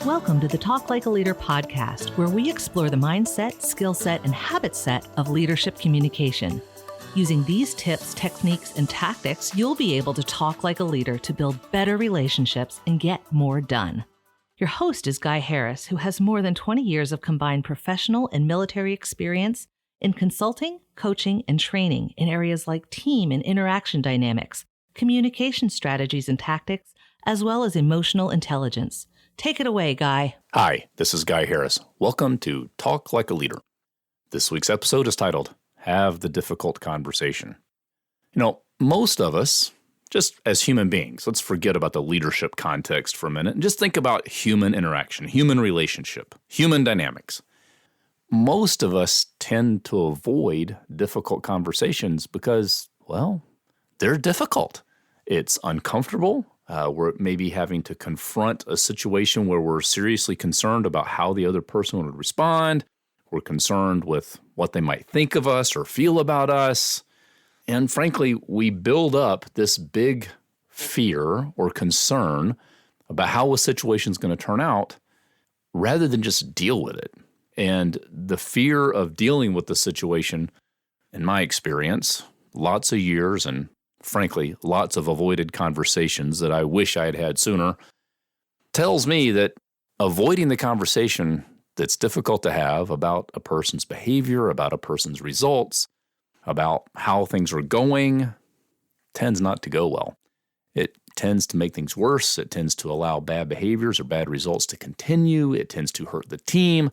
Welcome to the Talk Like a Leader podcast, where we explore the mindset, skill set, and habit set of leadership communication. Using these tips, techniques, and tactics, you'll be able to talk like a leader to build better relationships and get more done. Your host is Guy Harris, who has more than 20 years of combined professional and military experience in consulting, coaching, and training in areas like team and interaction dynamics, communication strategies and tactics, as well as emotional intelligence. Take it away, Guy. Hi, this is Guy Harris. Welcome to Talk Like a Leader. This week's episode is titled, Have the Difficult Conversation. You know, most of us, just as human beings, let's forget about the leadership context for a minute and just think about human interaction, human relationship, human dynamics. Most of us tend to avoid difficult conversations because, well, they're difficult. It's uncomfortable. We're maybe having to confront a situation where we're seriously concerned about how the other person would respond. We're concerned with what they might think of us or feel about us. And frankly, we build up this big fear or concern about how a situation is going to turn out rather than just deal with it. And the fear of dealing with the situation, in my experience, lots of years and frankly, lots of avoided conversations that I wish I had had sooner, tells me that avoiding the conversation that's difficult to have about a person's behavior, about a person's results, about how things are going, tends not to go well. It tends to make things worse. It tends to allow bad behaviors or bad results to continue. It tends to hurt the team.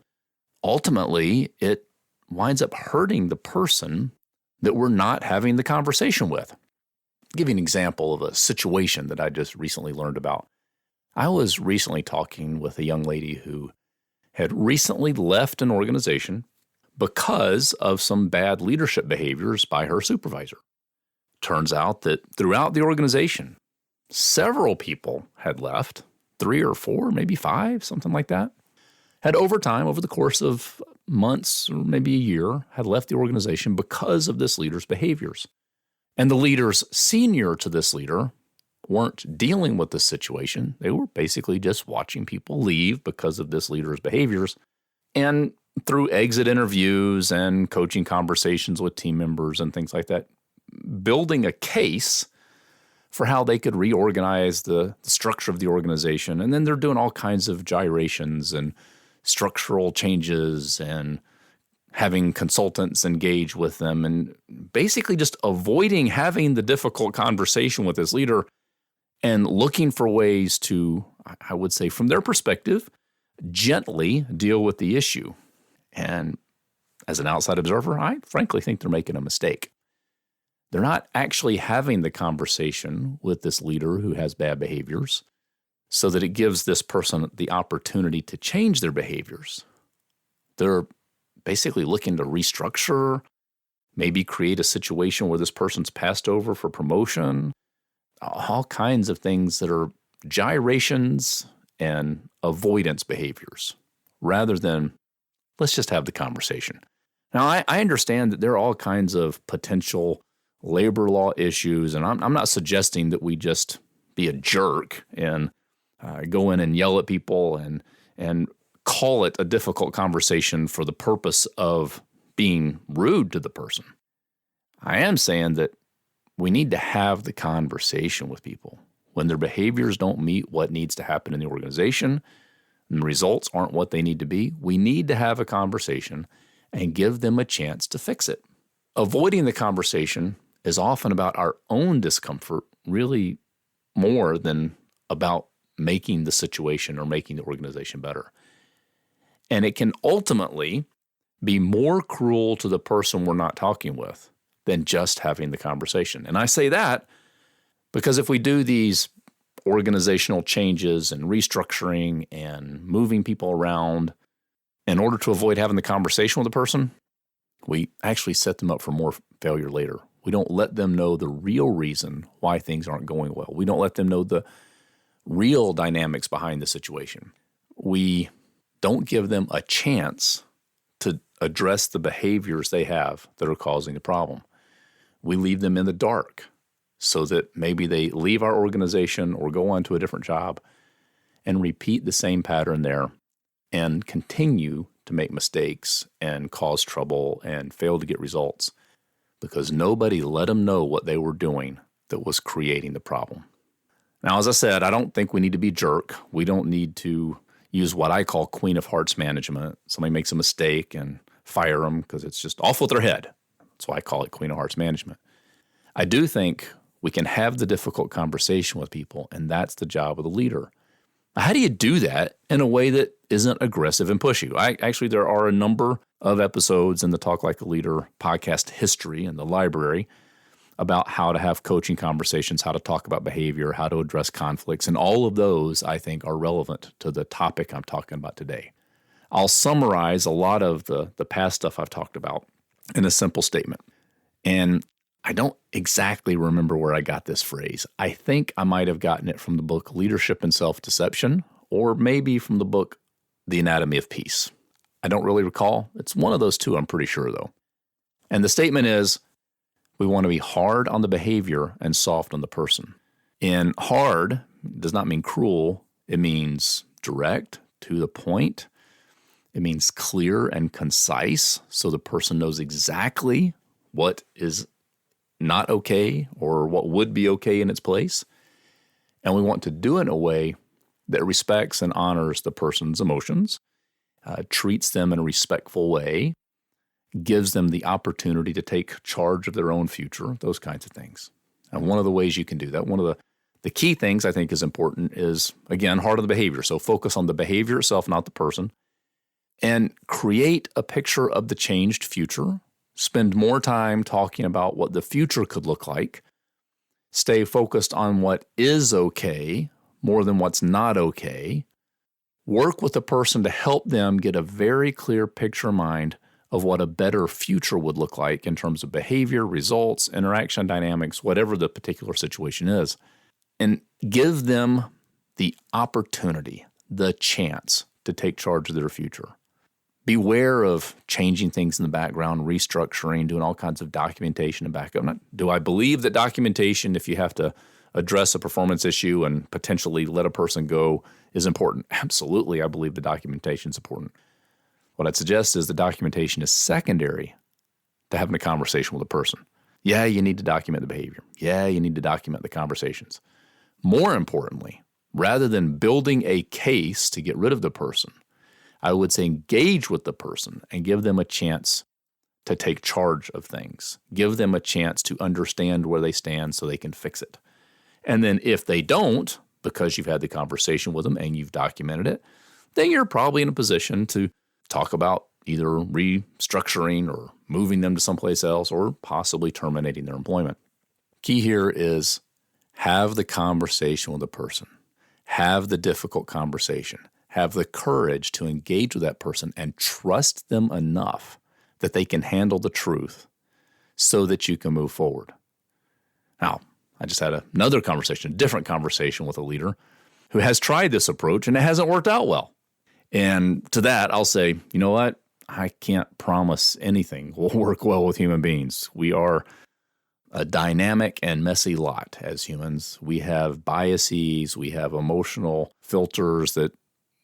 Ultimately, it winds up hurting the person that we're not having the conversation with. I'll give you an example of a situation that I just recently learned about. I was recently talking with a young lady who had recently left an organization because of some bad leadership behaviors by her supervisor. Turns out that throughout the organization, several people had left, 3 or 4, maybe 5, something like that, had over time, over the course of months or maybe a year, had left the organization because of this leader's behaviors. And the leaders senior to this leader weren't dealing with the situation. They were basically just watching people leave because of this leader's behaviors. And through exit interviews and coaching conversations with team members and things like that, building a case for how they could reorganize the structure of the organization. And then they're doing all kinds of gyrations and structural changes and having consultants engage with them and basically just avoiding having the difficult conversation with this leader and looking for ways to, I would say from their perspective, gently deal with the issue. And as an outside observer, I frankly think they're making a mistake. They're not actually having the conversation with this leader who has bad behaviors so that it gives this person the opportunity to change their behaviors. They're basically looking to restructure, maybe create a situation where this person's passed over for promotion, all kinds of things that are gyrations and avoidance behaviors, rather than let's just have the conversation. Now, I understand that there are all kinds of potential labor law issues, and I'm not suggesting that we just be a jerk and go in and yell at people and call it a difficult conversation for the purpose of being rude to the person. I am saying that we need to have the conversation with people. When their behaviors don't meet what needs to happen in the organization and the results aren't what they need to be, we need to have a conversation and give them a chance to fix it. Avoiding the conversation is often about our own discomfort, really more than about making the situation or making the organization better. And it can ultimately be more cruel to the person we're not talking with than just having the conversation. And I say that because if we do these organizational changes and restructuring and moving people around in order to avoid having the conversation with the person, we actually set them up for more failure later. We don't let them know the real reason why things aren't going well. We don't let them know the real dynamics behind the situation. We don't give them a chance to address the behaviors they have that are causing the problem. We leave them in the dark so that maybe they leave our organization or go on to a different job and repeat the same pattern there and continue to make mistakes and cause trouble and fail to get results because nobody let them know what they were doing that was creating the problem. Now, as I said, I don't think we need to be jerk. We don't need to use what I call Queen of Hearts management. Somebody makes a mistake and fire them because it's just off with their head. That's why I call it Queen of Hearts management. I do think we can have the difficult conversation with people, and that's the job of the leader. Now, how do you do that in a way that isn't aggressive and pushy? Actually, there are a number of episodes in the Talk Like a Leader podcast history in the library about how to have coaching conversations, how to talk about behavior, how to address conflicts, and all of those, I think, are relevant to the topic I'm talking about today. I'll summarize a lot of the past stuff I've talked about in a simple statement. And I don't exactly remember where I got this phrase. I think I might have gotten it from the book Leadership and Self-Deception, or maybe from the book The Anatomy of Peace. I don't really recall. It's one of those two, I'm pretty sure, though. And the statement is, we want to be hard on the behavior and soft on the person. And hard does not mean cruel. It means direct, to the point. It means clear and concise, so the person knows exactly what is not okay or what would be okay in its place. And we want to do it in a way that respects and honors the person's emotions, treats them in a respectful way, gives them the opportunity to take charge of their own future, those kinds of things. And one of the ways you can do that, one of the key things I think is important is, again, hard on the behavior. So focus on the behavior itself, not the person, and create a picture of the changed future. Spend more time talking about what the future could look like. Stay focused on what is okay more than what's not okay. Work with the person to help them get a very clear picture in mind of what a better future would look like in terms of behavior, results, interaction dynamics, whatever the particular situation is. And give them the opportunity, the chance to take charge of their future. Beware of changing things in the background, restructuring, doing all kinds of documentation and backup. Do I believe that documentation, if you have to address a performance issue and potentially let a person go, is important? Absolutely, I believe the documentation is important. What I'd suggest is the documentation is secondary to having a conversation with a person. Yeah, you need to document the behavior. Yeah, you need to document the conversations. More importantly, rather than building a case to get rid of the person, I would say engage with the person and give them a chance to take charge of things. Give them a chance to understand where they stand so they can fix it. And then if they don't, because you've had the conversation with them and you've documented it, then you're probably in a position to talk about either restructuring or moving them to someplace else or possibly terminating their employment. Key here is have the conversation with the person. Have the difficult conversation. Have the courage to engage with that person and trust them enough that they can handle the truth so that you can move forward. Now, I just had another conversation, a different conversation with a leader who has tried this approach and it hasn't worked out well. And to that, I'll say, you know what? I can't promise anything will work well with human beings. We are a dynamic and messy lot as humans. We have biases, we have emotional filters that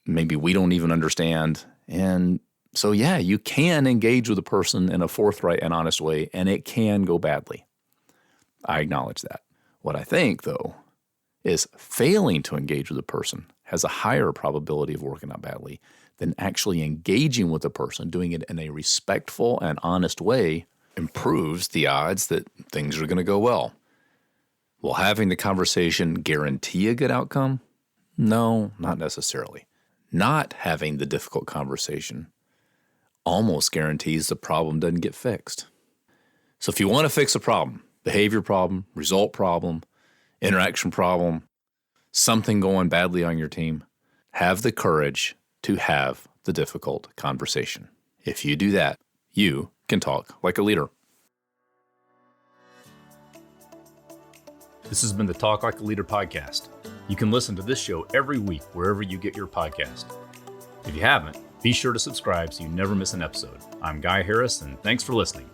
maybe we don't even understand. And so, yeah, you can engage with a person in a forthright and honest way, and it can go badly. I acknowledge that. What I think, though, is failing to engage with a person has a higher probability of working out badly than actually engaging with a person, doing it in a respectful and honest way improves the odds that things are going to go well. Will having the conversation guarantee a good outcome? No, not necessarily. Not having the difficult conversation almost guarantees the problem doesn't get fixed. So if you want to fix a problem, behavior problem, result problem, interaction problem, something going badly on your team, have the courage to have the difficult conversation. If you do that, you can talk like a leader. This has been the Talk Like a Leader podcast. You can listen to this show every week wherever you get your podcast. If you haven't, be sure to subscribe so you never miss an episode. I'm Guy Harris, and thanks for listening.